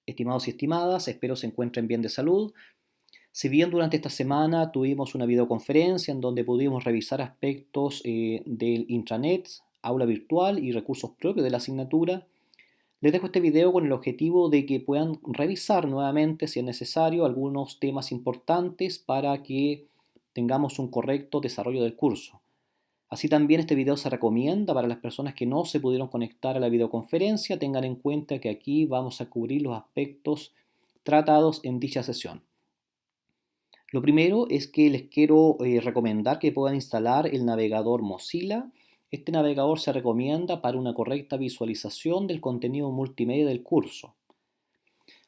Estimados y estimadas, espero se encuentren bien de salud. Si bien durante esta semana tuvimos una videoconferencia en donde pudimos revisar aspectos del intranet, aula virtual y recursos propios de la asignatura, les dejo este video con el objetivo de que puedan revisar nuevamente, si es necesario, algunos temas importantes para que tengamos un correcto desarrollo del curso. Así también este video se recomienda para las personas que no se pudieron conectar a la videoconferencia. Tengan en cuenta que aquí vamos a cubrir los aspectos tratados en dicha sesión. Lo primero es que les quiero recomendar que puedan instalar el navegador Mozilla. Este navegador se recomienda para una correcta visualización del contenido multimedia del curso.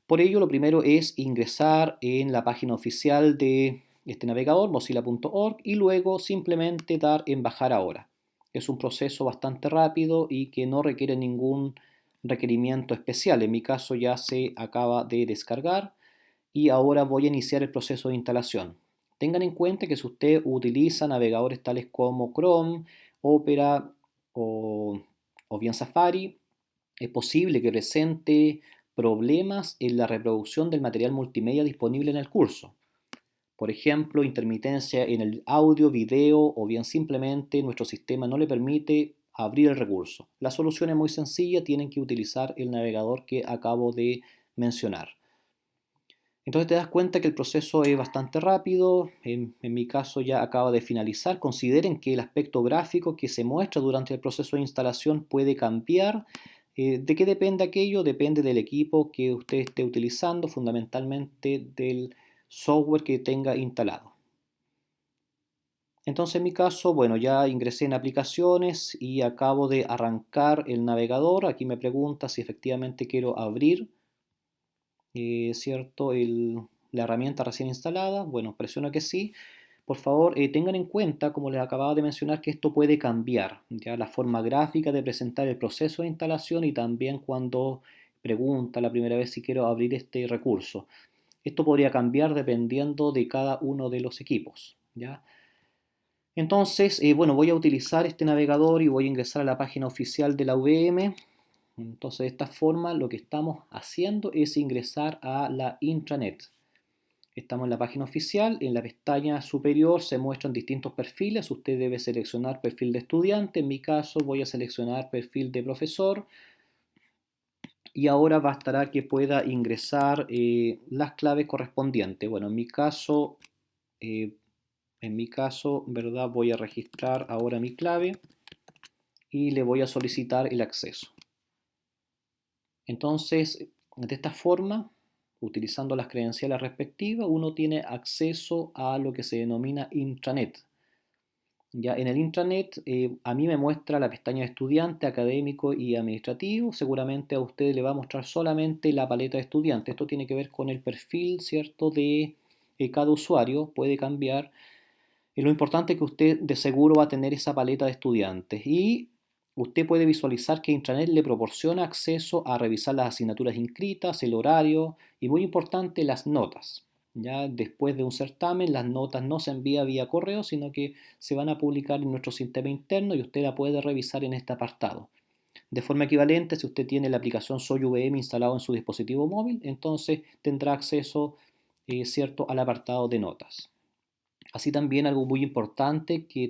Por ello, lo primero es ingresar en la página oficial de este navegador, mozilla.org, y luego simplemente dar en bajar ahora. Es un proceso bastante rápido y que no requiere ningún requerimiento especial. En mi caso ya se acaba de descargar y ahora voy a iniciar el proceso de instalación. Tengan en cuenta que si usted utiliza navegadores tales como Chrome, Opera o bien Safari, es posible que presente problemas en la reproducción del material multimedia disponible en el curso. Por ejemplo, intermitencia en el audio, video o bien simplemente nuestro sistema no le permite abrir el recurso. La solución es muy sencilla, tienen que utilizar el navegador que acabo de mencionar. Entonces te das cuenta que el proceso es bastante rápido, en mi caso ya acaba de finalizar. Consideren que el aspecto gráfico que se muestra durante el proceso de instalación puede cambiar. ¿De qué depende aquello? Depende del equipo que usted esté utilizando, fundamentalmente del software que tenga instalado. Entonces en mi caso, bueno, ya ingresé en aplicaciones y acabo de arrancar el navegador. Aquí me pregunta si efectivamente quiero abrir ¿cierto? La herramienta recién instalada. Bueno, presiono que sí. Por favor, tengan en cuenta, como les acababa de mencionar, que esto puede cambiar, ya la forma gráfica de presentar el proceso de instalación y también cuando pregunta la primera vez si quiero abrir este recurso. Esto podría cambiar dependiendo de cada uno de los equipos, ¿ya? Entonces, bueno, voy a utilizar este navegador y voy a ingresar a la página oficial de la UVM. Entonces, de esta forma, lo que estamos haciendo es ingresar a la intranet. Estamos en la página oficial, en la pestaña superior se muestran distintos perfiles. Usted debe seleccionar perfil de estudiante, en mi caso voy a seleccionar perfil de profesor y ahora bastará que pueda ingresar las claves correspondientes. Bueno, eh, en mi caso, ¿verdad? Voy a registrar ahora mi clave y le voy a solicitar el acceso. Entonces, de esta forma, utilizando las credenciales respectivas, uno tiene acceso a lo que se denomina intranet. Ya en el intranet a mí me muestra la pestaña de estudiante, académico y administrativo. Seguramente a usted le va a mostrar solamente la paleta de estudiante. Esto tiene que ver con el perfil, ¿cierto?, de cada usuario. Puede cambiar. Lo importante es que usted de seguro va a tener esa paleta de estudiantes y usted puede visualizar que Intranet le proporciona acceso a revisar las asignaturas inscritas, el horario y muy importante las notas. Ya después de un certamen las notas no se envían vía correo, sino que se van a publicar en nuestro sistema interno y usted la puede revisar en este apartado. De forma equivalente, si usted tiene la aplicación Soy VM instalado en su dispositivo móvil, entonces tendrá acceso cierto, al apartado de notas. Así también algo muy importante que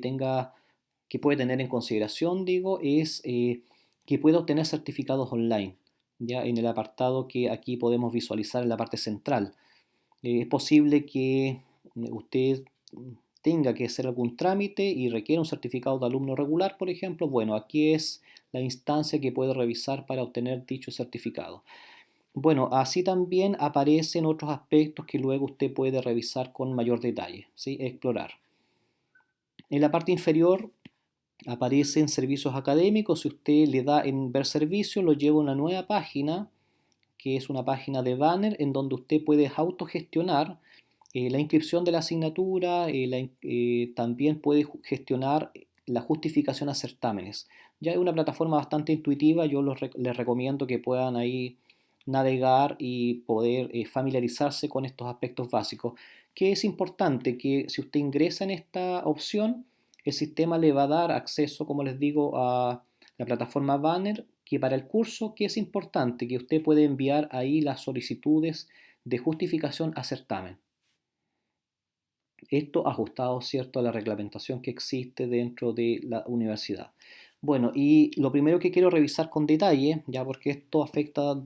puede tener en consideración, digo, es que puede obtener certificados online, ya en el apartado que aquí podemos visualizar en la parte central. Es posible que usted tenga que hacer algún trámite y requiera un certificado de alumno regular, por ejemplo. Bueno, aquí es la instancia que puede revisar para obtener dicho certificado. Bueno, así también aparecen otros aspectos que luego usted puede revisar con mayor detalle, ¿sí? Explorar. En la parte inferior aparecen servicios académicos. Si usted le da en ver servicios, lo lleva a una nueva página, que es una página de banner en donde usted puede autogestionar la inscripción de la asignatura, también puede gestionar la justificación a certámenes. Ya es una plataforma bastante intuitiva, yo les recomiendo que puedan ahí navegar y poder familiarizarse con estos aspectos básicos. Que es importante que si usted ingresa en esta opción, el sistema le va a dar acceso, como les digo, a la plataforma Banner, que para el curso, ¿qué es importante? Que usted puede enviar ahí las solicitudes de justificación a certamen. Esto ajustado, ¿cierto?, a la reglamentación que existe dentro de la universidad. Bueno, y lo primero que quiero revisar con detalle, ya porque esto afecta,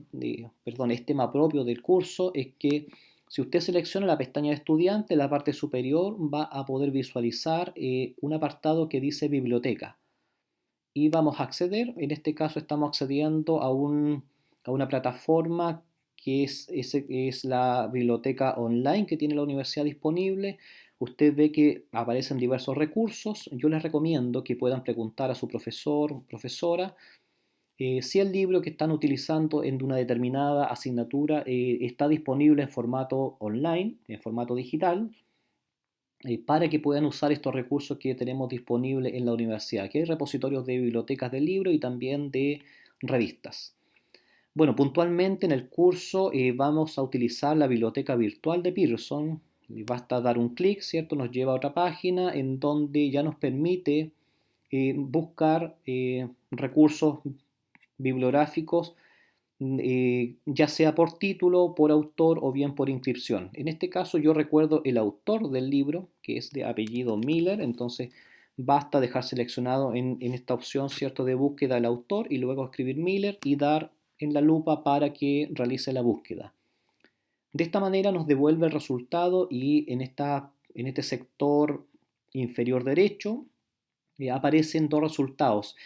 perdón, es tema propio del curso, es que si usted selecciona la pestaña de estudiante, en la parte superior va a poder visualizar un apartado que dice biblioteca. Y vamos a acceder, en este caso estamos accediendo a una plataforma que es la biblioteca online que tiene la universidad disponible. Usted ve que aparecen diversos recursos. Yo les recomiendo que puedan preguntar a su profesor o profesora si el libro que están utilizando en una determinada asignatura está disponible en formato online, en formato digital, para que puedan usar estos recursos que tenemos disponibles en la universidad, que hay repositorios de bibliotecas de libros y también de revistas. Bueno, puntualmente en el curso vamos a utilizar la biblioteca virtual de Pearson. Basta dar un clic, ¿cierto? Nos lleva a otra página en donde ya nos permite buscar recursos bibliográficos, ya sea por título, por autor o bien por inscripción. En este caso yo recuerdo el autor del libro, que es de apellido Miller, entonces basta dejar seleccionado en esta opción, ¿cierto?, de búsqueda el autor y luego escribir Miller y dar en la lupa para que realice la búsqueda. De esta manera nos devuelve el resultado y en este sector inferior derecho aparecen dos resultados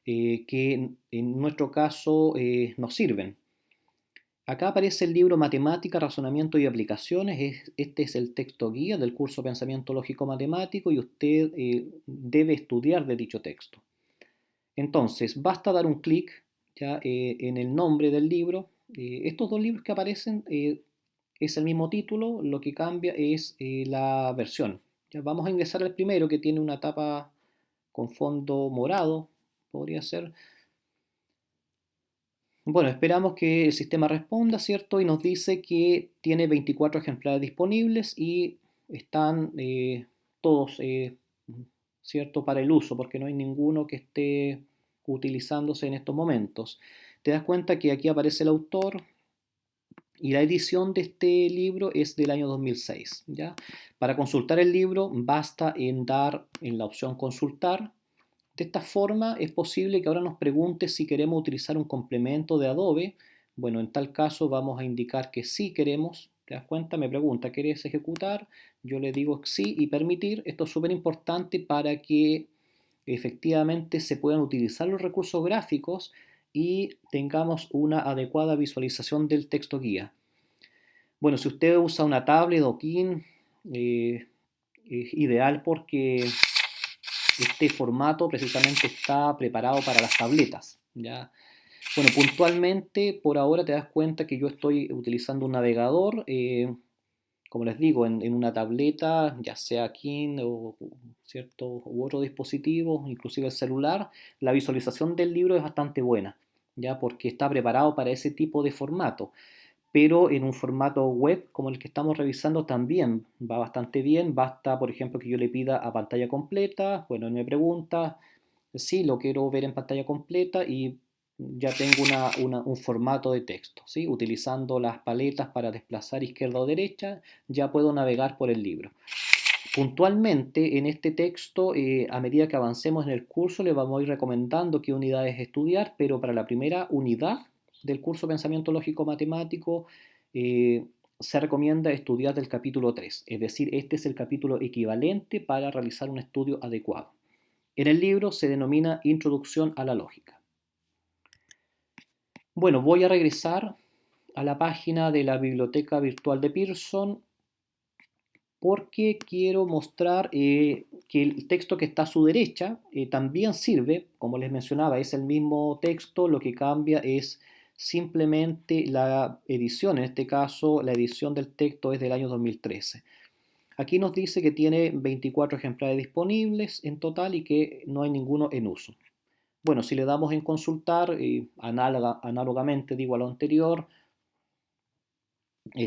que en nuestro caso nos sirven. Acá aparece el libro Matemática, Razonamiento y Aplicaciones. Este es el texto guía del curso Pensamiento Lógico Matemático y usted debe estudiar de dicho texto. Entonces, basta dar un clic ya en el nombre del libro. Estos dos libros que aparecen es el mismo título, lo que cambia es la versión. Ya vamos a ingresar al primero que tiene una tapa con fondo morado, podría ser. Bueno, esperamos que el sistema responda, ¿cierto? Y nos dice que tiene 24 ejemplares disponibles y están todos, ¿cierto?, para el uso, porque no hay ninguno que esté utilizándose en estos momentos. Te das cuenta que aquí aparece el autor y la edición de este libro es del año 2006, ¿ya? Para consultar el libro basta en dar en la opción consultar. De esta forma es posible que ahora nos pregunte si queremos utilizar un complemento de Adobe. Bueno, en tal caso vamos a indicar que sí queremos. ¿Te das cuenta? Me pregunta, ¿quieres ejecutar? Yo le digo sí y permitir. Esto es súper importante para que efectivamente se puedan utilizar los recursos gráficos y tengamos una adecuada visualización del texto guía. Bueno, si usted usa una tablet o King, es ideal porque este formato precisamente está preparado para las tabletas, ¿ya? Bueno, puntualmente por ahora te das cuenta que yo estoy utilizando un navegador, como les digo, en una tableta, ya sea King o cierto u otro dispositivo, inclusive el celular. La visualización del libro es bastante buena, ya porque está preparado para ese tipo de formato, pero en un formato web como el que estamos revisando también va bastante bien. Basta, por ejemplo, que yo le pida a pantalla completa. Bueno, él me pregunta si lo quiero ver en pantalla completa y ya tengo un formato de texto, ¿sí? Utilizando las paletas para desplazar izquierda o derecha, ya puedo navegar por el libro. Puntualmente en este texto, a medida que avancemos en el curso, le vamos a ir recomendando qué unidades estudiar, pero para la primera unidad del curso Pensamiento Lógico Matemático se recomienda estudiar del capítulo 3, es decir, este es el capítulo equivalente para realizar un estudio adecuado. En el libro se denomina Introducción a la Lógica. Bueno, voy a regresar a la página de la biblioteca virtual de Pearson porque quiero mostrar que el texto que está a su derecha también sirve, como les mencionaba, es el mismo texto, lo que cambia es simplemente la edición. En este caso, la edición del texto es del año 2013. Aquí nos dice que tiene 24 ejemplares disponibles en total y que no hay ninguno en uso. Bueno, si le damos en consultar, análogamente digo a lo anterior,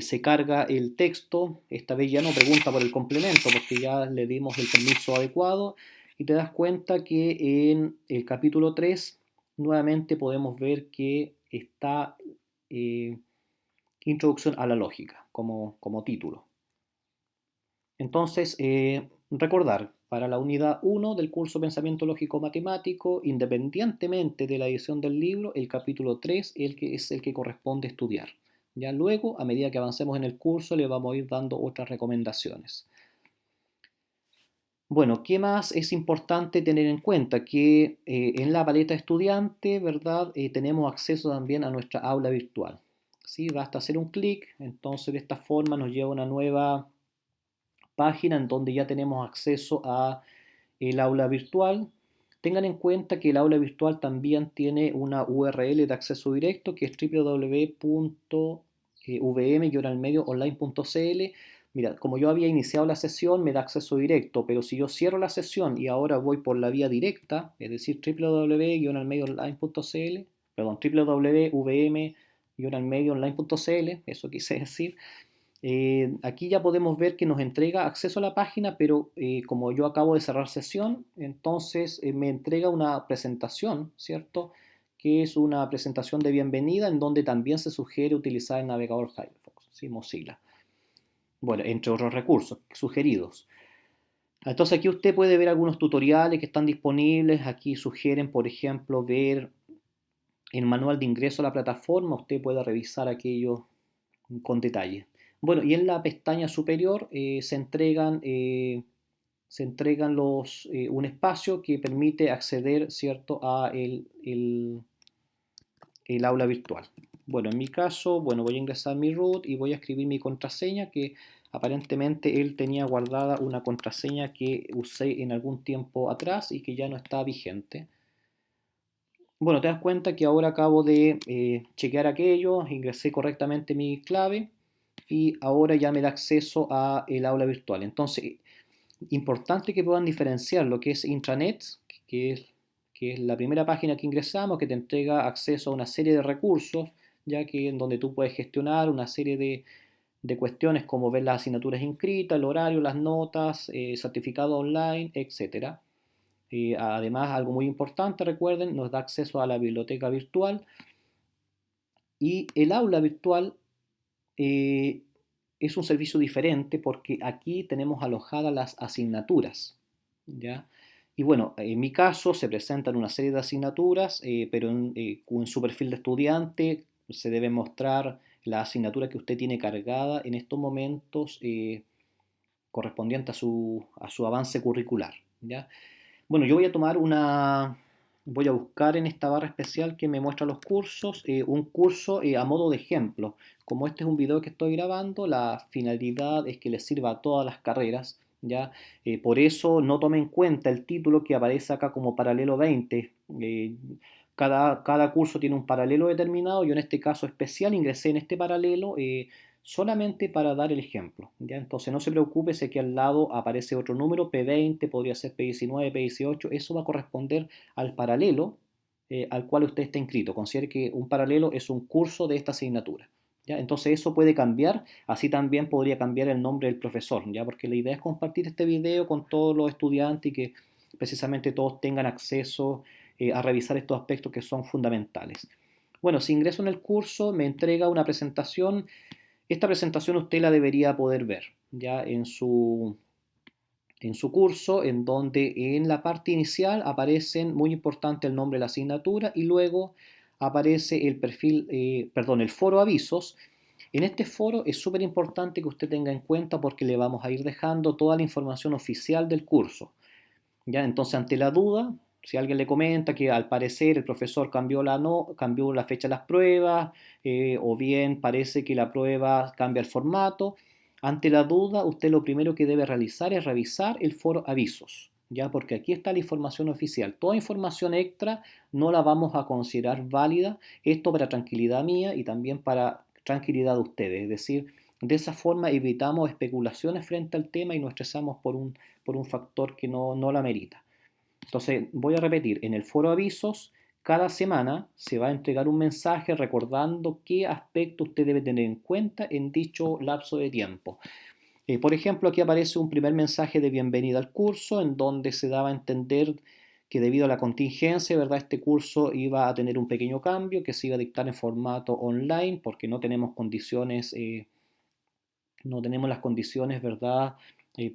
se carga el texto. Esta vez ya no pregunta por el complemento porque ya le dimos el permiso adecuado y te das cuenta que en el capítulo 3 nuevamente podemos ver que está eh, Introducción a la lógica como título. Entonces, recordar, para la unidad 1 del curso Pensamiento Lógico Matemático, independientemente de la edición del libro, el capítulo 3 es el que corresponde estudiar. Ya luego, a medida que avancemos en el curso, le vamos a ir dando otras recomendaciones. Bueno, ¿qué más es importante tener en cuenta? Que en la paleta estudiante, ¿verdad? Tenemos acceso también a nuestra aula virtual. ¿Sí? Basta hacer un clic, entonces de esta forma nos lleva a una nueva página en donde ya tenemos acceso a el aula virtual. Tengan en cuenta que el aula virtual también tiene una URL de acceso directo que es www.vm-medioonline.cl. Mira, como yo había iniciado la sesión, me da acceso directo, pero si yo cierro la sesión y ahora voy por la vía directa, es decir, www-medioonline.cl, perdón, www.vm-medioonline.cl, eso quise decir, aquí ya podemos ver que nos entrega acceso a la página, pero como yo acabo de cerrar sesión, entonces me entrega una presentación, ¿cierto? Que es una presentación de bienvenida en donde también se sugiere utilizar el navegador Firefox, ¿sí? Mozilla. Bueno, entre otros recursos sugeridos. Entonces aquí usted puede ver algunos tutoriales que están disponibles. Aquí sugieren, por ejemplo, ver el manual de ingreso a la plataforma. Usted puede revisar aquello con detalle. Bueno, y en la pestaña superior se entregan un espacio que permite acceder, ¿cierto?, a el aula virtual. Bueno, en mi caso, bueno, voy a ingresar mi root y voy a escribir mi contraseña, que aparentemente él tenía guardada una contraseña que usé en algún tiempo atrás y que ya no está vigente. Bueno, te das cuenta que ahora acabo de chequear aquello, ingresé correctamente mi clave y ahora ya me da acceso a el aula virtual. Entonces, importante que puedan diferenciar lo que es intranet, que es, que es la primera página que ingresamos, que te entrega acceso a una serie de recursos, ya que en donde tú puedes gestionar una serie de cuestiones como ver las asignaturas inscritas, el horario, las notas, certificado online, etcétera. Además, algo muy importante, recuerden, nos da acceso a la biblioteca virtual y el aula virtual eh, es un servicio diferente porque aquí tenemos alojadas las asignaturas, ¿ya? Y bueno, en mi caso se presentan una serie de asignaturas, pero en su perfil de estudiante se debe mostrar la asignatura que usted tiene cargada en estos momentos correspondiente a su avance curricular, ¿ya? Bueno, yo voy a tomar voy a buscar en esta barra especial que me muestra los cursos, un curso a modo de ejemplo. Como este es un video que estoy grabando, la finalidad es que les sirva a todas las carreras, ¿ya? Por eso no tome en cuenta el título que aparece acá como paralelo 20. Cada curso tiene un paralelo determinado. Yo en este caso especial ingresé en este paralelo solamente para dar el ejemplo, ¿ya? Entonces no se preocupe si aquí al lado aparece otro número, P20, podría ser P19, P18, eso va a corresponder al paralelo al cual usted está inscrito. Considere que un paralelo es un curso de esta asignatura, ¿ya? Entonces eso puede cambiar, así también podría cambiar el nombre del profesor, ¿ya? Porque la idea es compartir este video con todos los estudiantes y que precisamente todos tengan acceso a revisar estos aspectos que son fundamentales. Bueno, si ingreso en el curso, me entrega una presentación. Esta presentación usted la debería poder ver ya en su curso, en donde en la parte inicial aparecen, muy importante, el nombre de la asignatura y luego aparece el perfil, perdón, el foro avisos. En este foro es súper importante que usted tenga en cuenta porque le vamos a ir dejando toda la información oficial del curso. ¿Ya? Entonces, ante la duda, si alguien le comenta que al parecer el profesor cambió no, cambió la fecha de las pruebas, o bien parece que la prueba cambia el formato, ante la duda, usted lo primero que debe realizar es revisar el foro avisos, ¿ya? Porque aquí está la información oficial. Toda información extra no la vamos a considerar válida, esto para tranquilidad mía y también para tranquilidad de ustedes. Es decir, de esa forma evitamos especulaciones frente al tema y nos estresamos por un factor que no la merita. Entonces, voy a repetir, en el foro avisos, cada semana se va a entregar un mensaje recordando qué aspecto usted debe tener en cuenta en dicho lapso de tiempo. Por ejemplo, aquí aparece un primer mensaje de bienvenida al curso en donde se daba a entender que debido a la contingencia, ¿verdad? Este curso iba a tener un pequeño cambio, que se iba a dictar en formato online, porque no tenemos condiciones, no tenemos las condiciones, ¿verdad?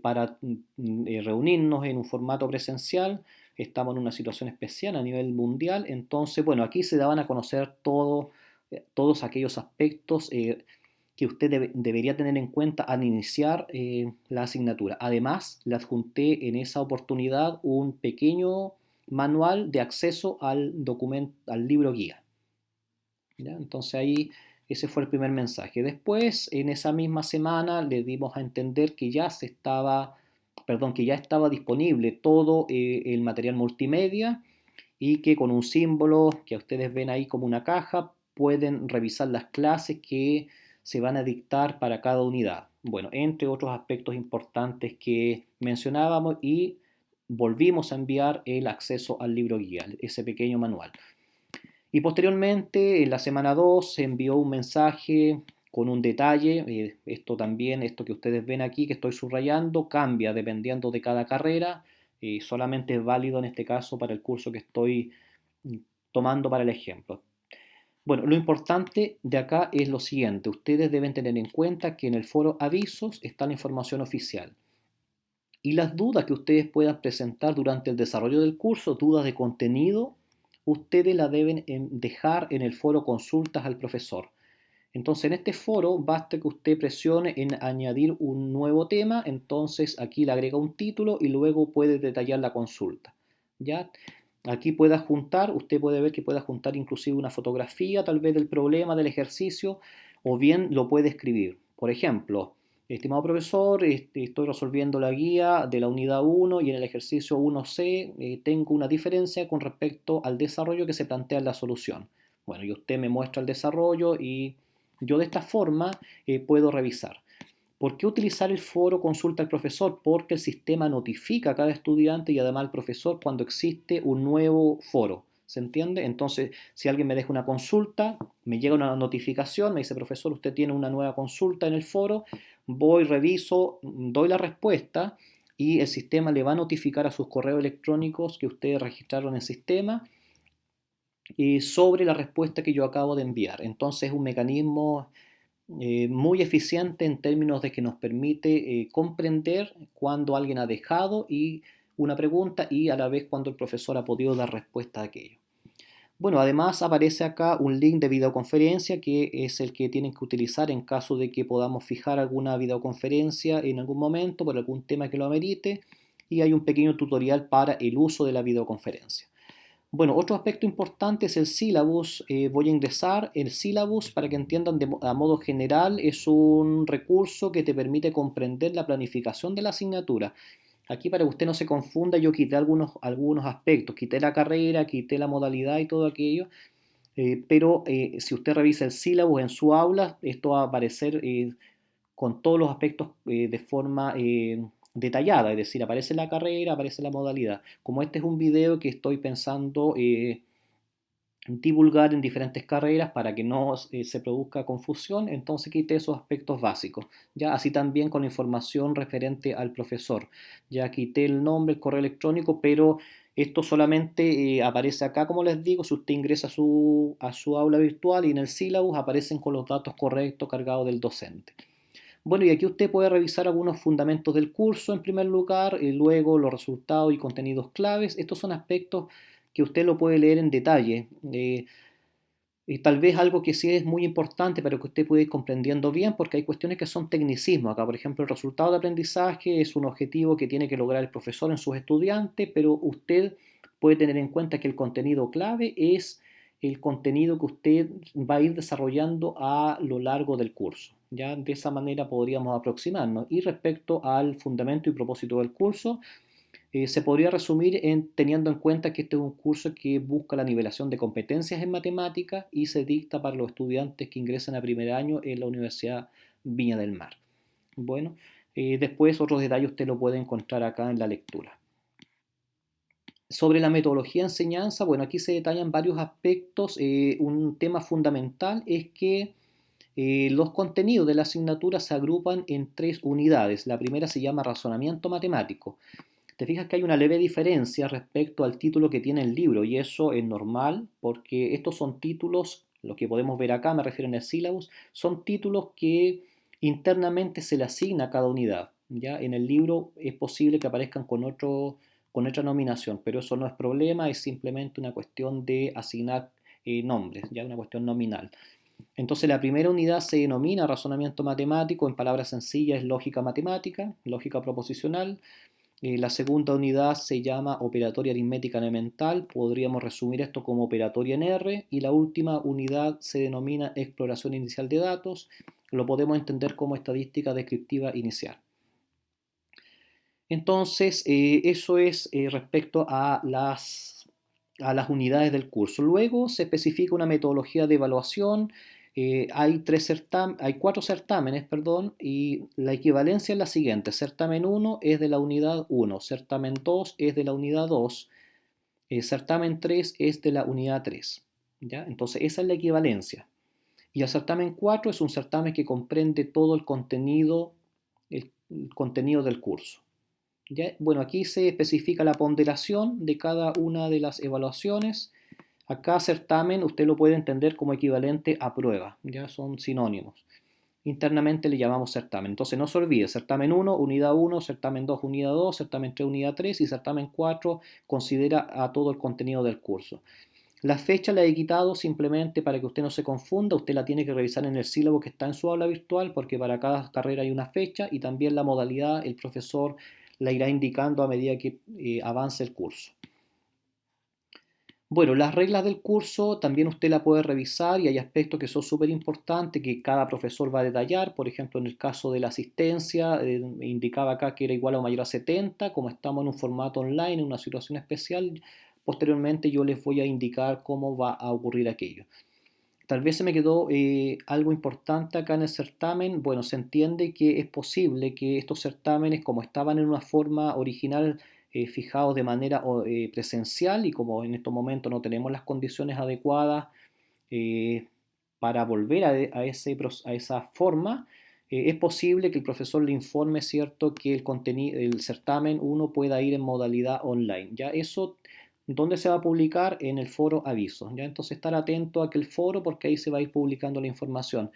Para reunirnos en un formato presencial. Estamos en una situación especial a nivel mundial. Entonces, bueno, aquí se daban a conocer todos aquellos aspectos que usted debería tener en cuenta al iniciar la asignatura. Además, le adjunté en esa oportunidad un pequeño manual de acceso al documento, al libro guía. ¿Ya? Entonces ahí ese fue el primer mensaje. Después, en esa misma semana, le dimos a entender que que ya estaba disponible todo el material multimedia y que con un símbolo que ustedes ven ahí como una caja pueden revisar las clases que se van a dictar para cada unidad. Bueno, entre otros aspectos importantes que mencionábamos, y volvimos a enviar el acceso al libro guía, ese pequeño manual. Y posteriormente, en la semana 2, se envió un mensaje con un detalle. Esto también, esto que ustedes ven aquí, que estoy subrayando, cambia dependiendo de cada carrera. Solamente es válido en este caso para el curso que estoy tomando para el ejemplo. Bueno, lo importante de acá es lo siguiente. Ustedes deben tener en cuenta que en el foro avisos está la información oficial. Y las dudas que ustedes puedan presentar durante el desarrollo del curso, dudas de contenido, ustedes la deben dejar en el foro consultas al profesor. Entonces en este foro basta que usted presione en añadir un nuevo tema, entonces aquí le agrega un título y luego puede detallar la consulta. ¿Ya? Aquí usted puede ver que puede juntar inclusive una fotografía tal vez del problema, del ejercicio, o bien lo puede escribir. Por ejemplo, estimado profesor, estoy resolviendo la guía de la unidad 1 y en el ejercicio 1C tengo una diferencia con respecto al desarrollo que se plantea en la solución. Bueno, y usted me muestra el desarrollo y yo de esta forma puedo revisar. ¿Por qué utilizar el foro consulta al profesor? Porque el sistema notifica a cada estudiante y además al profesor cuando existe un nuevo foro. ¿Se entiende? Entonces, si alguien me deja una consulta, me llega una notificación, me dice, profesor, usted tiene una nueva consulta en el foro, voy, reviso, doy la respuesta y el sistema le va a notificar a sus correos electrónicos que ustedes registraron en el sistema sobre la respuesta que yo acabo de enviar. Entonces es un mecanismo muy eficiente en términos de que nos permite comprender cuando alguien ha dejado una pregunta y a la vez cuando el profesor ha podido dar respuesta a aquello. Bueno, además aparece acá un link de videoconferencia que es el que tienen que utilizar en caso de que podamos fijar alguna videoconferencia en algún momento por algún tema que lo amerite, y hay un pequeño tutorial para el uso de la videoconferencia. Bueno, otro aspecto importante es el syllabus. Voy a ingresar el syllabus para que entiendan a modo general. Es un recurso que te permite comprender la planificación de la asignatura. Aquí, para que usted no se confunda, yo quité algunos aspectos. Quité la carrera, quité la modalidad y todo aquello. Pero si usted revisa el syllabus en su aula, esto va a aparecer con todos los aspectos de forma detallada, es decir, aparece la carrera, aparece la modalidad. Como este es un video que estoy pensando divulgar en diferentes carreras para que no se produzca confusión, entonces quité esos aspectos básicos. Ya así también con información referente al profesor. Ya quité el nombre, el correo electrónico, pero esto solamente aparece acá, como les digo, si usted ingresa a su aula virtual y en el syllabus aparecen con los datos correctos cargados del docente. Bueno, y aquí usted puede revisar algunos fundamentos del curso en primer lugar, y luego los resultados y contenidos claves. Estos son aspectos que usted lo puede leer en detalle. Tal vez algo que sí es muy importante para que usted pueda ir comprendiendo bien, porque hay cuestiones que son tecnicismos. Acá, por ejemplo, el resultado de aprendizaje es un objetivo que tiene que lograr el profesor en sus estudiantes, pero usted puede tener en cuenta que el contenido clave es el contenido que usted va a ir desarrollando a lo largo del curso. Ya de esa manera podríamos aproximarnos. Y respecto al fundamento y propósito del curso, se podría resumir teniendo en cuenta que este es un curso que busca la nivelación de competencias en matemáticas y se dicta para los estudiantes que ingresan a primer año en la Universidad Viña del Mar. Bueno, después otros detalles usted lo puede encontrar acá en la lectura. Sobre la metodología de enseñanza, bueno, aquí se detallan varios aspectos. Un tema fundamental es que los contenidos de la asignatura se agrupan en 3 unidades. La primera se llama razonamiento matemático. te fijas que hay una leve diferencia respecto al título que tiene el libro y eso es normal porque estos son títulos, lo que podemos ver acá, me refiero en el syllabus, son títulos que internamente se le asigna a cada unidad. ¿Ya? En el libro es posible que aparezcan con otra nominación, pero eso no es problema, es simplemente una cuestión de asignar nombres, ya una cuestión nominal. Entonces la primera unidad se denomina razonamiento matemático, en palabras sencillas es lógica matemática, lógica proposicional. La segunda unidad se llama operatoria aritmética elemental, podríamos resumir esto como operatoria en R, y la última unidad se denomina exploración inicial de datos, lo podemos entender como estadística descriptiva inicial. Entonces, eso es respecto a las unidades del curso. Luego se especifica una metodología de evaluación. Hay cuatro certámenes, perdón, y la equivalencia es la siguiente. Certamen 1 es de la unidad 1, certamen 2 es de la unidad 2, certamen 3 es de la unidad 3. ¿Ya? Entonces, esa es la equivalencia. Y el certamen 4 es un certamen que comprende todo el contenido del curso. ¿Ya? Bueno, aquí se especifica la ponderación de cada una de las evaluaciones. Acá certamen usted lo puede entender como equivalente a prueba, ya son sinónimos. Internamente le llamamos certamen. Entonces no se olvide, certamen 1, unidad 1, certamen 2, unidad 2, certamen 3, unidad 3 y certamen 4 considera a todo el contenido del curso. La fecha la he quitado simplemente para que usted no se confunda, usted la tiene que revisar en el sílabo que está en su aula virtual porque para cada carrera hay una fecha y también la modalidad el profesor la irá indicando a medida que avance el curso. Bueno, las reglas del curso también usted la puede revisar y hay aspectos que son súper importantes que cada profesor va a detallar. Por ejemplo, en el caso de la asistencia, indicaba acá que era igual o mayor a 70. Como estamos en un formato online, en una situación especial, posteriormente yo les voy a indicar cómo va a ocurrir aquello. Tal vez se me quedó algo importante acá en el certamen. Bueno, se entiende que es posible que estos certámenes, como estaban en una forma original, fijados de manera presencial y como en estos momentos no tenemos las condiciones adecuadas eh, para volver a esa forma, es posible que el profesor le informe, ¿cierto?, que el certamen uno pueda ir en modalidad online. Ya eso, ¿dónde se va a publicar? En el foro avisos. Ya entonces estar atento a aquel foro porque ahí se va a ir publicando la información,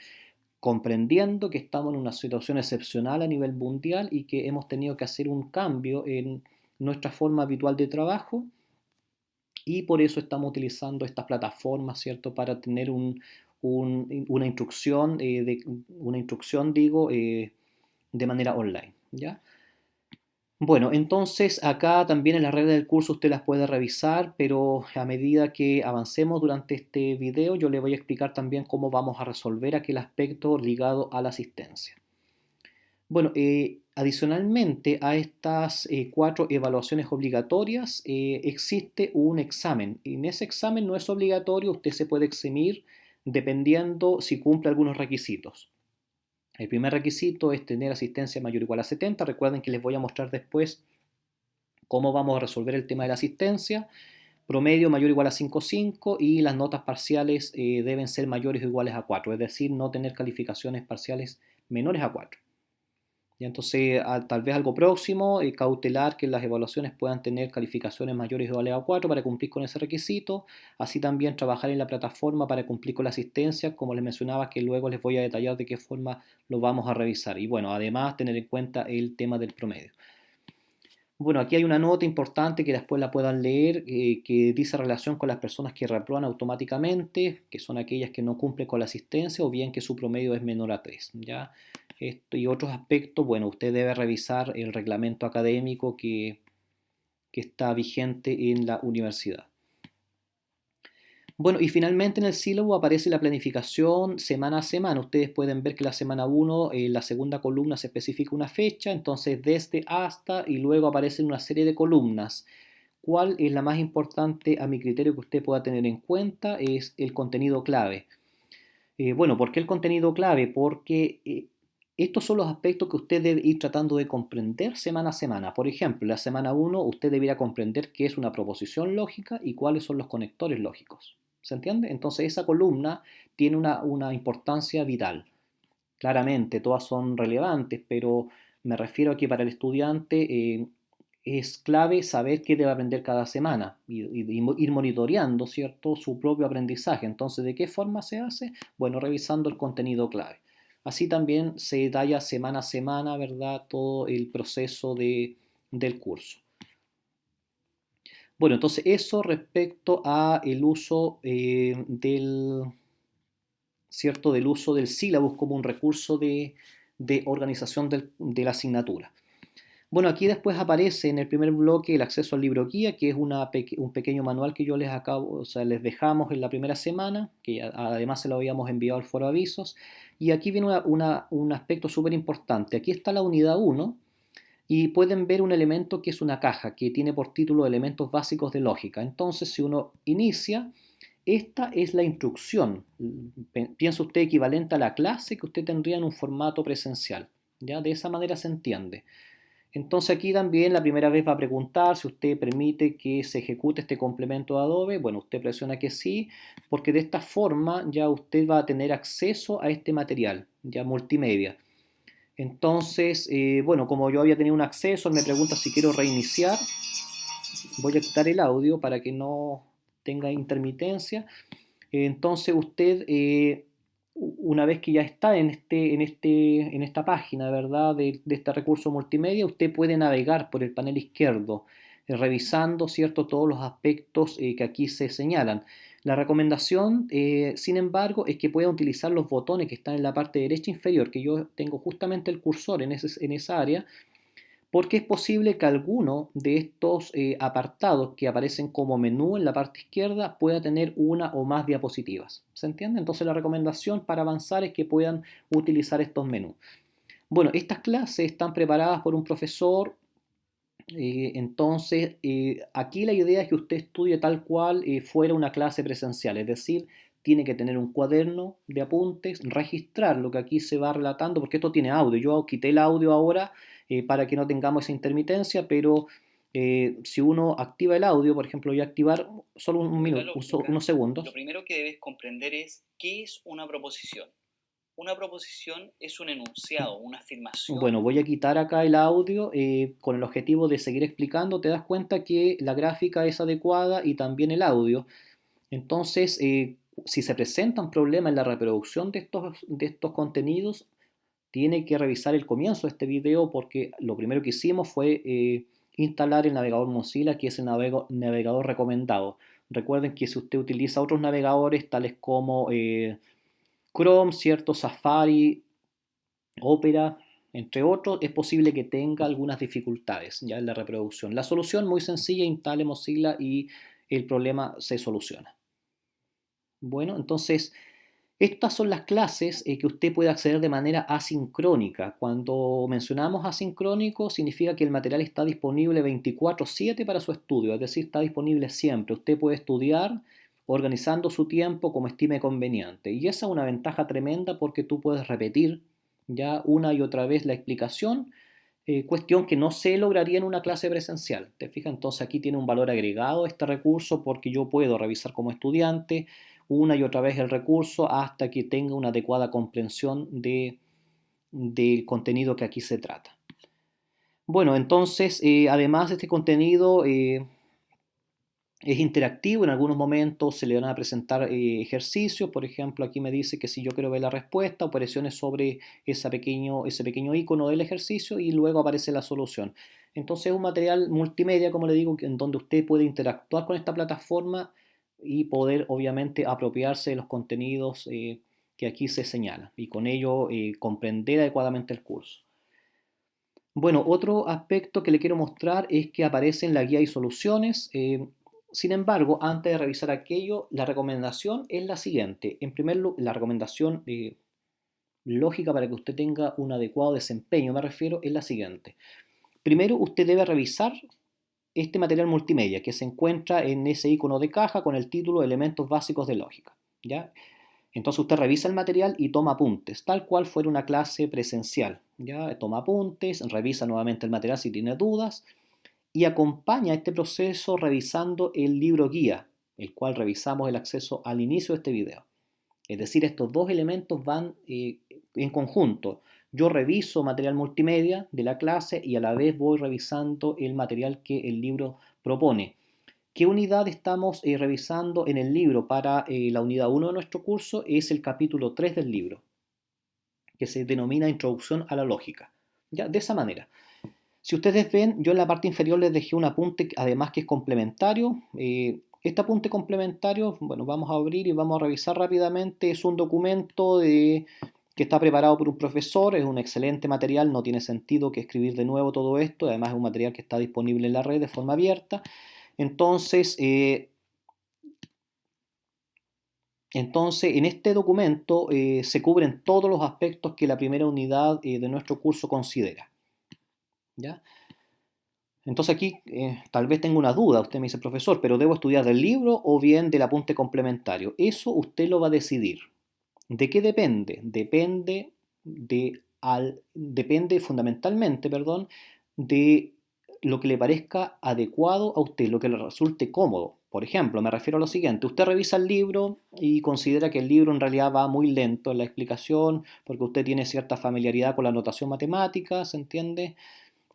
comprendiendo que estamos en una situación excepcional a nivel mundial y que hemos tenido que hacer un cambio en nuestra forma habitual de trabajo y por eso estamos utilizando estas plataformas, ¿cierto? Para tener una instrucción, digo, de manera online, ¿ya? Bueno, entonces acá también en las reglas del curso usted las puede revisar, pero a medida que avancemos durante este video yo le voy a explicar también cómo vamos a resolver aquel aspecto ligado a la asistencia. Bueno, adicionalmente a estas cuatro evaluaciones obligatorias existe un examen. En ese examen no es obligatorio, usted se puede eximir dependiendo si cumple algunos requisitos. El primer requisito es tener asistencia mayor o igual a 70. Recuerden que les voy a mostrar después cómo vamos a resolver el tema de la asistencia. Promedio mayor o igual a 5,5 y las notas parciales deben ser mayores o iguales a 4, es decir, no tener calificaciones parciales menores a 4. Y entonces, tal vez algo próximo, cautelar que las evaluaciones puedan tener calificaciones mayores o iguales a 4 para cumplir con ese requisito. Así también trabajar en la plataforma para cumplir con la asistencia, como les mencionaba, que luego les voy a detallar de qué forma lo vamos a revisar. Y bueno, además tener en cuenta el tema del promedio. Bueno, aquí hay una nota importante que después la puedan leer, que dice relación con las personas que reprueban automáticamente, que son aquellas que no cumplen con la asistencia o bien que su promedio es menor a 3. ¿Ya? Esto y otros aspectos, bueno, usted debe revisar el reglamento académico que está vigente en la universidad. Bueno, y finalmente en el sílabo aparece la planificación semana a semana. Ustedes pueden ver que la semana 1, en la segunda columna se especifica una fecha, entonces desde hasta y luego aparecen una serie de columnas. ¿Cuál es la más importante a mi criterio que usted pueda tener en cuenta? Es el contenido clave. Bueno, ¿por qué el contenido clave? Porque estos son los aspectos que usted debe ir tratando de comprender semana a semana. Por ejemplo, en la semana 1 usted debería comprender qué es una proposición lógica y cuáles son los conectores lógicos. ¿Se entiende? Entonces esa columna tiene una importancia vital. Claramente, todas son relevantes, pero me refiero a que para el estudiante es clave saber qué debe aprender cada semana y ir monitoreando, ¿cierto?, su propio aprendizaje. Entonces, ¿de qué forma se hace? Bueno, revisando el contenido clave. Así también se detalla semana a semana, ¿verdad?, todo el proceso del curso. Bueno, entonces eso respecto a el uso ¿cierto?, del uso del sílabus como un recurso de organización de la asignatura. Bueno, aquí después aparece en el primer bloque el acceso al libro guía, que es un pequeño manual que yo les dejamos en la primera semana, que además se lo habíamos enviado al foro avisos. Y aquí viene un aspecto súper importante. Aquí está la unidad 1 y pueden ver un elemento que es una caja, que tiene por título Elementos básicos de lógica. Entonces, si uno inicia, esta es la instrucción. Piensa usted equivalente a la clase que usted tendría en un formato presencial. ¿Ya? De esa manera se entiende. Entonces aquí también la primera vez va a preguntar si usted permite que se ejecute este complemento de Adobe. Bueno, usted presiona que sí, porque de esta forma ya usted va a tener acceso a este material, ya multimedia. Entonces, bueno, como yo había tenido un acceso, él me pregunta si quiero reiniciar. Voy a quitar el audio para que no tenga intermitencia. Entonces usted, una vez que ya está en esta página, ¿verdad?, de este recurso multimedia, usted puede navegar por el panel izquierdo, revisando, ¿cierto?, todos los aspectos que aquí se señalan. La recomendación, sin embargo, es que pueda utilizar los botones que están en la parte derecha inferior, que yo tengo justamente el cursor en esa área, porque es posible que alguno de estos apartados que aparecen como menú en la parte izquierda pueda tener una o más diapositivas. ¿Se entiende? Entonces la recomendación para avanzar es que puedan utilizar estos menús. Bueno, estas clases están preparadas por un profesor, entonces aquí la idea es que usted estudie tal cual fuera una clase presencial, es decir, tiene que tener un cuaderno de apuntes, registrar lo que aquí se va relatando, porque esto tiene audio. Yo quité el audio ahora para que no tengamos esa intermitencia, pero si uno activa el audio, por ejemplo, voy a activar solo un minuto, unos segundos. Lo primero que debes comprender es qué es una proposición. Una proposición es un enunciado, una afirmación. Bueno, voy a quitar acá el audio con el objetivo de seguir explicando. Te das cuenta que la gráfica es adecuada y también el audio. Entonces, si se presentan problemas en la reproducción de estos contenidos, tiene que revisar el comienzo de este video porque lo primero que hicimos fue instalar el navegador Mozilla, que es el navegador recomendado. Recuerden que si usted utiliza otros navegadores tales como Chrome, ¿cierto?, Safari, Opera, entre otros, es posible que tenga algunas dificultades ya en la reproducción. La solución muy sencilla: instale Mozilla y el problema se soluciona. Bueno, entonces estas son las clases que usted puede acceder de manera asincrónica. Cuando mencionamos asincrónico, significa que el material está disponible 24/7 para su estudio, es decir, está disponible siempre. Usted puede estudiar organizando su tiempo como estime conveniente. Y esa es una ventaja tremenda porque tú puedes repetir ya una y otra vez la explicación, cuestión que no se lograría en una clase presencial. ¿Te fijas? Entonces aquí tiene un valor agregado este recurso porque yo puedo revisar como estudiante una y otra vez el recurso hasta que tenga una adecuada comprensión del contenido que aquí se trata. Bueno, entonces, además de este contenido es interactivo. En algunos momentos se le van a presentar ejercicios. Por ejemplo, aquí me dice que si yo quiero ver la respuesta, operaciones sobre ese pequeño icono del ejercicio y luego aparece la solución. Entonces es un material multimedia, como le digo, en donde usted puede interactuar con esta plataforma y poder obviamente apropiarse de los contenidos que aquí se señalan y con ello comprender adecuadamente el curso. Bueno, otro aspecto que le quiero mostrar es que aparece en la guía y soluciones. Sin embargo, antes de revisar aquello, la recomendación es la siguiente. En primer lugar, la recomendación lógica para que usted tenga un adecuado desempeño, me refiero, es la siguiente. Primero, usted debe revisar este material multimedia que se encuentra en ese icono de caja con el título Elementos básicos de lógica, ¿ya? Entonces usted revisa el material y toma apuntes, tal cual fuera una clase presencial, ¿ya? Toma apuntes, revisa nuevamente el material si tiene dudas y acompaña este proceso revisando el libro guía, el cual revisamos el acceso al inicio de este video. Es decir, estos dos elementos van en conjunto. Yo reviso material multimedia de la clase y a la vez voy revisando el material que el libro propone. ¿Qué unidad estamos revisando en el libro para la unidad 1 de nuestro curso? Es el capítulo 3 del libro, que se denomina Introducción a la Lógica. ¿Ya? De esa manera. Si ustedes ven, yo en la parte inferior les dejé un apunte, además que es complementario. Este apunte complementario, bueno, vamos a abrir y vamos a revisar rápidamente. Es un documento que está preparado por un profesor, es un excelente material, no tiene sentido que escribir de nuevo todo esto, además es un material que está disponible en la red de forma abierta. Entonces, en este documento se cubren todos los aspectos que la primera unidad de nuestro curso considera. ¿Ya? Entonces aquí tal vez tenga una duda, usted me dice, profesor, pero ¿debo estudiar del libro o bien del apunte complementario? Eso usted lo va a decidir. ¿De qué depende? Depende fundamentalmente, perdón, de lo que le parezca adecuado a usted, lo que le resulte cómodo. Por ejemplo, me refiero a lo siguiente, usted revisa el libro y considera que el libro en realidad va muy lento en la explicación, porque usted tiene cierta familiaridad con la notación matemática, ¿se entiende?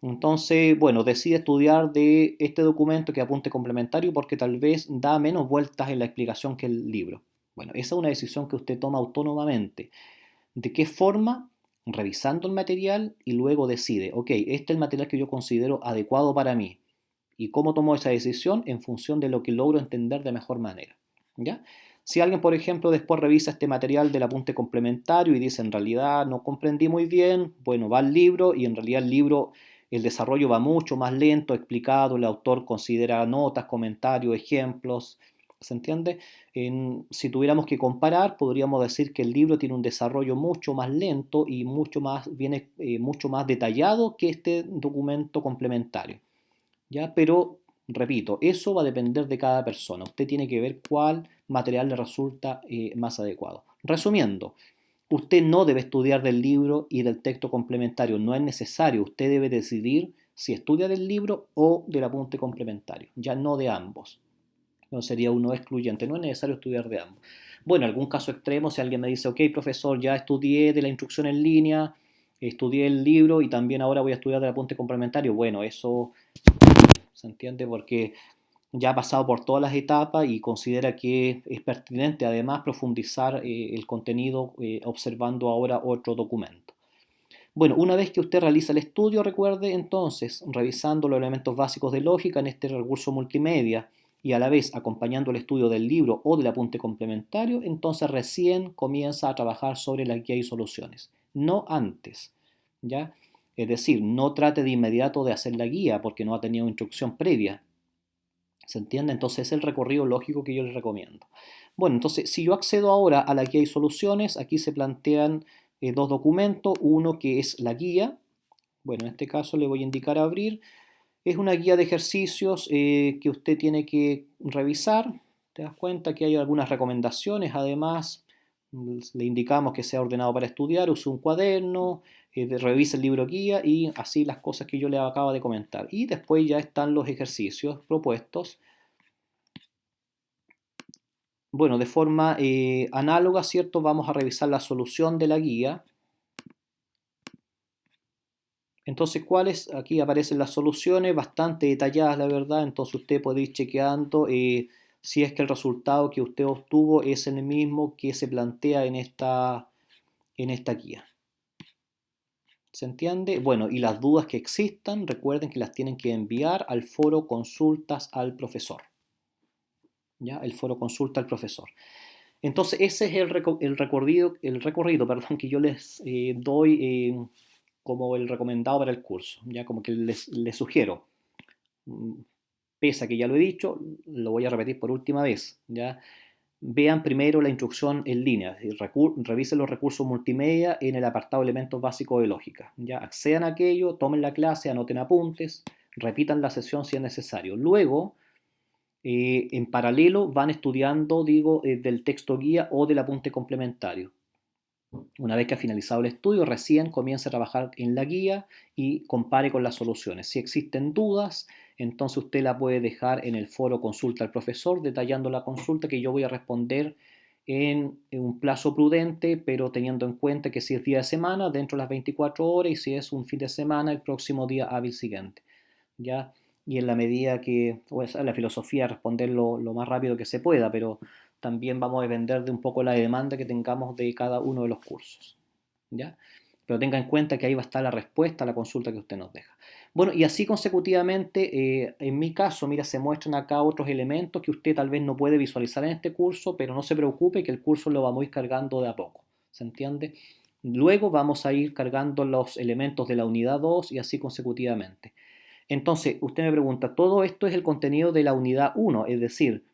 Entonces, bueno, decide estudiar de este documento que apunte complementario porque tal vez da menos vueltas en la explicación que el libro. Bueno, esa es una decisión que usted toma autónomamente. ¿De qué forma? Revisando el material y luego decide, ok, este es el material que yo considero adecuado para mí. ¿Y cómo tomo esa decisión? En función de lo que logro entender de mejor manera. ¿Ya? Si alguien, por ejemplo, después revisa este material del apunte complementario y dice, en realidad no comprendí muy bien, bueno, va al libro y en realidad el libro, el desarrollo va mucho más lento, explicado, el autor considera notas, comentarios, ejemplos, ¿se entiende? Si tuviéramos que comparar, podríamos decir que el libro tiene un desarrollo mucho más lento y viene mucho más detallado que este documento complementario. ¿Ya? Pero, repito, eso va a depender de cada persona. Usted tiene que ver cuál material le resulta más adecuado. Resumiendo, usted no debe estudiar del libro y del texto complementario, no es necesario. Usted debe decidir si estudia del libro o del apunte complementario, ya no de ambos. No sería uno excluyente, no es necesario estudiar de ambos. Bueno, algún caso extremo, si alguien me dice, ok, profesor, ya estudié de la instrucción en línea, estudié el libro y también ahora voy a estudiar del apunte complementario, bueno, eso ¿se entiende? Porque ya ha pasado por todas las etapas y considera que es pertinente además profundizar el contenido observando ahora otro documento. Bueno, una vez que usted realiza el estudio, recuerde entonces, revisando los elementos básicos de lógica en este recurso multimedia y a la vez acompañando el estudio del libro o del apunte complementario, entonces recién comienza a trabajar sobre la guía y soluciones, no antes, ¿ya? Es decir, no trate de inmediato de hacer la guía porque no ha tenido instrucción previa. ¿Se entiende? Entonces es el recorrido lógico que yo les recomiendo. Bueno, entonces si yo accedo ahora a la guía y soluciones, aquí se plantean dos documentos. Uno que es la guía. Bueno, en este caso le voy a indicar abrir. Es una guía de ejercicios que usted tiene que revisar. Te das cuenta que hay algunas recomendaciones. Además, le indicamos que sea ordenado para estudiar, use un cuaderno, revise el libro guía y así las cosas que yo le acabo de comentar. Y después ya están los ejercicios propuestos. Bueno, de forma análoga, ¿cierto? Vamos a revisar la solución de la guía. Entonces, ¿cuáles? Aquí aparecen las soluciones, bastante detalladas, la verdad. Entonces, usted puede ir chequeando si es que el resultado que usted obtuvo es el mismo que se plantea en esta guía. ¿Se entiende? Bueno, y las dudas que existan, recuerden que las tienen que enviar al foro consultas al profesor. ¿Ya? El foro consulta al profesor. Entonces, ese es el recorrido perdón, que yo les doy como el recomendado para el curso, ya como que les sugiero. Pese a que ya lo he dicho, lo voy a repetir por última vez, ¿ya? Vean primero la instrucción en línea, es decir, revisen los recursos multimedia en el apartado elementos básicos de lógica, ¿ya? Accedan a aquello, tomen la clase, anoten apuntes, repitan la sesión si es necesario. Luego, en paralelo, van estudiando, digo, del texto guía o del apunte complementario. Una vez que ha finalizado el estudio, recién comienza a trabajar en la guía y compare con las soluciones. Si existen dudas, entonces usted la puede dejar en el foro consulta al profesor, detallando la consulta que yo voy a responder en un plazo prudente, pero teniendo en cuenta que si es día de semana, dentro de las 24 horas, y si es un fin de semana, el próximo día hábil siguiente. ¿Ya? Y en la medida que, o esa es la filosofía, responder lo más rápido que se pueda, pero también vamos a depender de un poco la demanda que tengamos de cada uno de los cursos. ¿Ya? Pero tenga en cuenta que ahí va a estar la respuesta a la consulta que usted nos deja. Bueno, y así consecutivamente, en mi caso, mira, se muestran acá otros elementos que usted tal vez no puede visualizar en este curso, pero no se preocupe que el curso lo vamos a ir cargando de a poco. ¿Se entiende? Luego vamos a ir cargando los elementos de la unidad 2 y así consecutivamente. Entonces, usted me pregunta, ¿todo esto es el contenido de la unidad 1? Es decir,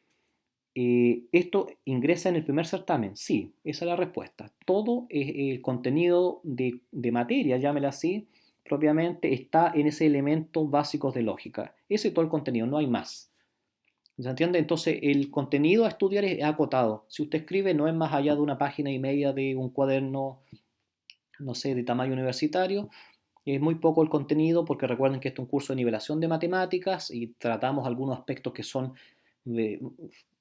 ¿esto ingresa en el primer certamen? Sí, esa es la respuesta. Todo el contenido de materia, llámela así, propiamente, está en ese elemento básicos de lógica. Ese es todo el contenido, no hay más. ¿Se entiende? Entonces, el contenido a estudiar es acotado. Si usted escribe, no es más allá de una página y media de un cuaderno, no sé, de tamaño universitario. Es muy poco el contenido porque recuerden que este es un curso de nivelación de matemáticas y tratamos algunos aspectos que son eh,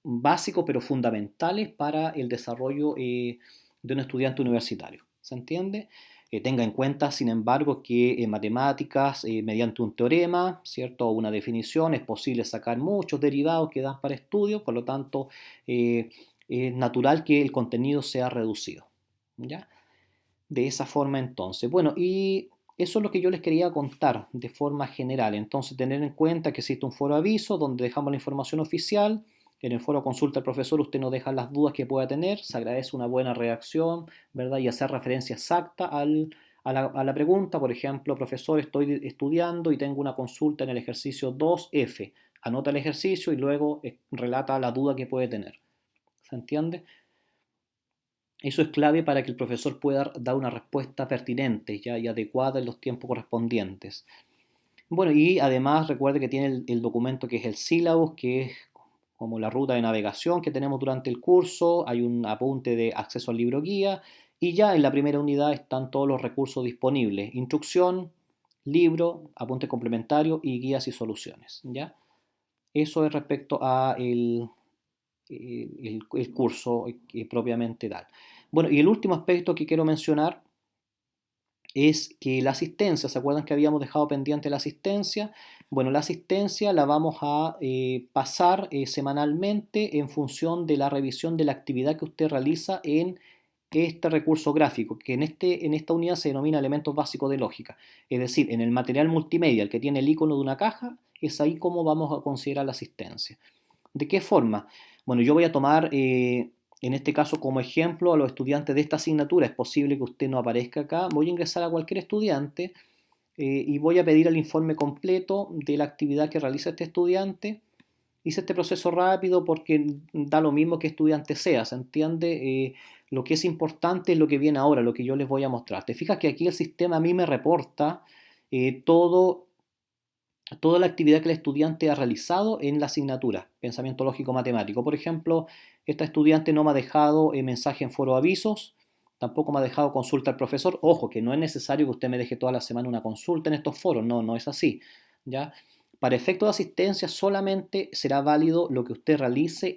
básicos pero fundamentales para el desarrollo de un estudiante universitario. ¿Se entiende? Tenga en cuenta, sin embargo, que en matemáticas, mediante un teorema, ¿cierto? O una definición, es posible sacar muchos derivados que dan para estudio, por lo tanto, es natural que el contenido sea reducido. ¿Ya? De esa forma entonces. Bueno, y eso es lo que yo les quería contar de forma general. Entonces, tener en cuenta que existe un foro aviso donde dejamos la información oficial. En el foro consulta al profesor, usted nos deja las dudas que pueda tener, se agradece una buena reacción, ¿verdad? Y hacer referencia exacta a la pregunta. Por ejemplo, profesor, estoy estudiando y tengo una consulta en el ejercicio 2F. Anota el ejercicio y luego relata la duda que puede tener. ¿Se entiende? Eso es clave para que el profesor pueda dar una respuesta pertinente ya, y adecuada en los tiempos correspondientes. Bueno, y además recuerde que tiene el documento que es el syllabus, que es como la ruta de navegación que tenemos durante el curso. Hay un apunte de acceso al libro guía y ya en la primera unidad están todos los recursos disponibles. Instrucción, libro, apunte complementario y guías y soluciones. ¿Ya? Eso es respecto a el curso propiamente tal. Bueno, y el último aspecto que quiero mencionar es que la asistencia, ¿se acuerdan que habíamos dejado pendiente la asistencia? Bueno, la asistencia la vamos a pasar semanalmente en función de la revisión de la actividad que usted realiza en este recurso gráfico, que en esta unidad se denomina elementos básicos de lógica. Es decir, en el material multimedia, el que tiene el icono de una caja, es ahí como vamos a considerar la asistencia. ¿De qué forma? Bueno, yo voy a tomar en este caso como ejemplo a los estudiantes de esta asignatura. Es posible que usted no aparezca acá. Voy a ingresar a cualquier estudiante y voy a pedir el informe completo de la actividad que realiza este estudiante. Hice este proceso rápido porque da lo mismo que estudiante sea, ¿se entiende? Lo que es importante es lo que viene ahora, lo que yo les voy a mostrar. Te fijas que aquí el sistema a mí me reporta todo toda la actividad que el estudiante ha realizado en la asignatura, pensamiento lógico matemático. Por ejemplo, esta estudiante no me ha dejado mensaje en foro avisos, tampoco me ha dejado consulta al profesor. Ojo, que no es necesario que usted me deje toda la semana una consulta en estos foros, no, no es así. ¿Ya? Para efecto de asistencia solamente será válido lo que usted realice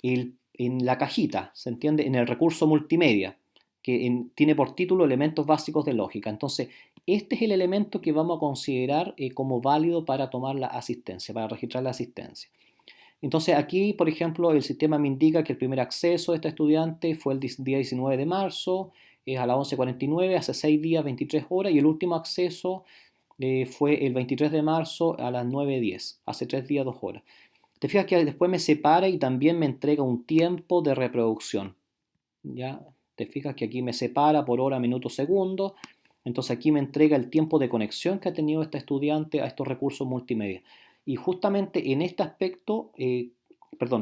en la cajita, ¿se entiende? En el recurso multimedia, que tiene por título elementos básicos de lógica. Entonces, este es el elemento que vamos a considerar como válido para tomar la asistencia, para registrar la asistencia. Entonces aquí, por ejemplo, el sistema me indica que el primer acceso de este estudiante fue el día 19 de marzo, es a las 11:49, hace 6 días, 23 horas, y el último acceso fue el 23 de marzo a las 9:10, hace 3 días, 2 horas. Te fijas que después me separa y también me entrega un tiempo de reproducción. ¿Ya? Te fijas que aquí me separa por hora, minuto, segundo. Entonces aquí me entrega el tiempo de conexión que ha tenido este estudiante a estos recursos multimedia. Y justamente en este aspecto,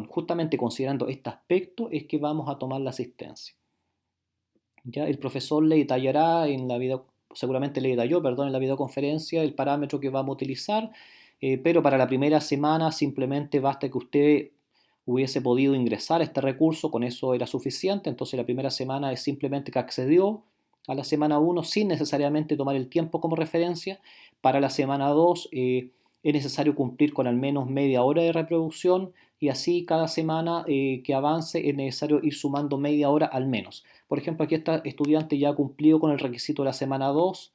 justamente considerando este aspecto es que vamos a tomar la asistencia. Ya el profesor le detallará en la video, seguramente le detalló, perdón, en la videoconferencia el parámetro que vamos a utilizar, pero para la primera semana simplemente basta que usted hubiese podido ingresar a este recurso, con eso era suficiente. Entonces la primera semana es simplemente que accedió a la semana 1 sin necesariamente tomar el tiempo como referencia. Para la semana 2 es necesario cumplir con al menos media hora de reproducción y así cada semana que avance es necesario ir sumando media hora al menos. Por ejemplo, aquí esta estudiante ya ha cumplido con el requisito de la semana 2,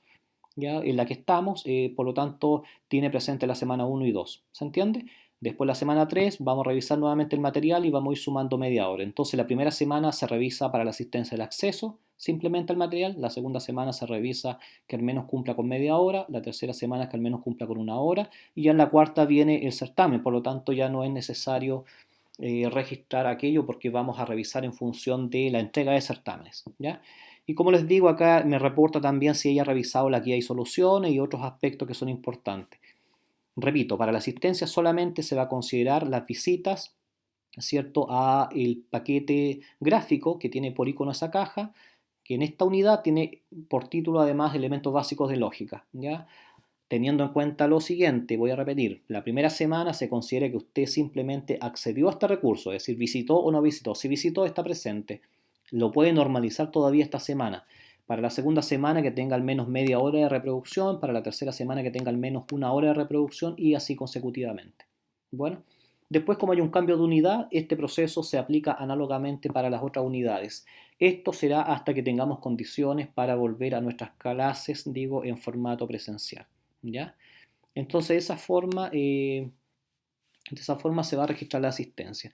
ya en la que estamos, por lo tanto tiene presente la semana 1 y 2. ¿Se entiende? Después la semana 3 vamos a revisar nuevamente el material y vamos a ir sumando media hora. Entonces la primera semana se revisa para la asistencia del acceso simplemente al material, la segunda semana se revisa que al menos cumpla con media hora, la tercera semana que al menos cumpla con una hora y ya en la cuarta viene el certamen, por lo tanto ya no es necesario registrar aquello porque vamos a revisar en función de la entrega de certámenes, ¿ya? Y como les digo, acá me reporta también si ella ha revisado la guía y soluciones y otros aspectos que son importantes. Repito, para la asistencia solamente se va a considerar las visitas, ¿cierto?, a el paquete gráfico que tiene por icono esa caja, que en esta unidad tiene por título además elementos básicos de lógica, ¿ya? Teniendo en cuenta lo siguiente, voy a repetir, la primera semana se considera que usted simplemente accedió a este recurso, es decir, visitó o no visitó. Si visitó, está presente. Lo puede normalizar todavía esta semana. Para la segunda semana que tenga al menos media hora de reproducción, para la tercera semana que tenga al menos una hora de reproducción y así consecutivamente. Bueno, después como hay un cambio de unidad, este proceso se aplica análogamente para las otras unidades. Esto será hasta que tengamos condiciones para volver a nuestras clases, digo, en formato presencial. ¿Ya? Entonces de esa forma se va a registrar la asistencia.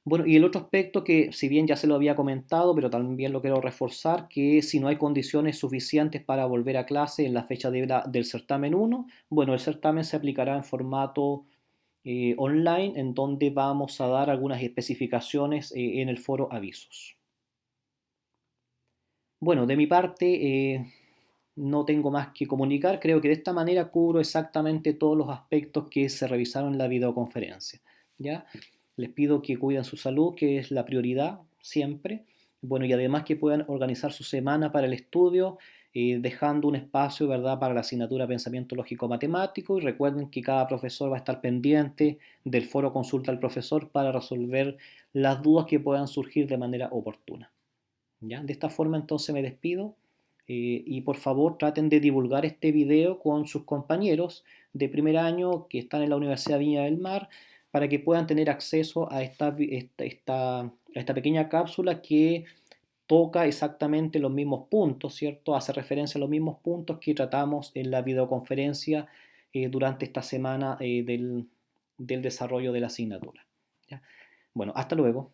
Bueno, y el otro aspecto que si bien ya se lo había comentado, pero también lo quiero reforzar, que si no hay condiciones suficientes para volver a clase en la fecha del certamen 1, bueno, el certamen se aplicará en formato online, en donde vamos a dar algunas especificaciones en el foro avisos. Bueno, de mi parte, no tengo más que comunicar. Creo que de esta manera cubro exactamente todos los aspectos que se revisaron en la videoconferencia. ¿Ya? Les pido que cuiden su salud, que es la prioridad siempre. Bueno, y además que puedan organizar su semana para el estudio, dejando un espacio, ¿verdad?, para la asignatura Pensamiento Lógico Matemático. Y recuerden que cada profesor va a estar pendiente del foro Consulta al Profesor para resolver las dudas que puedan surgir de manera oportuna. ¿Ya? De esta forma entonces me despido y por favor traten de divulgar este video con sus compañeros de primer año que están en la Universidad Viña del Mar para que puedan tener acceso a esta pequeña cápsula que toca exactamente los mismos puntos, ¿cierto? Hace referencia a los mismos puntos que tratamos en la videoconferencia durante esta semana del desarrollo de la asignatura. ¿Ya? Bueno, hasta luego.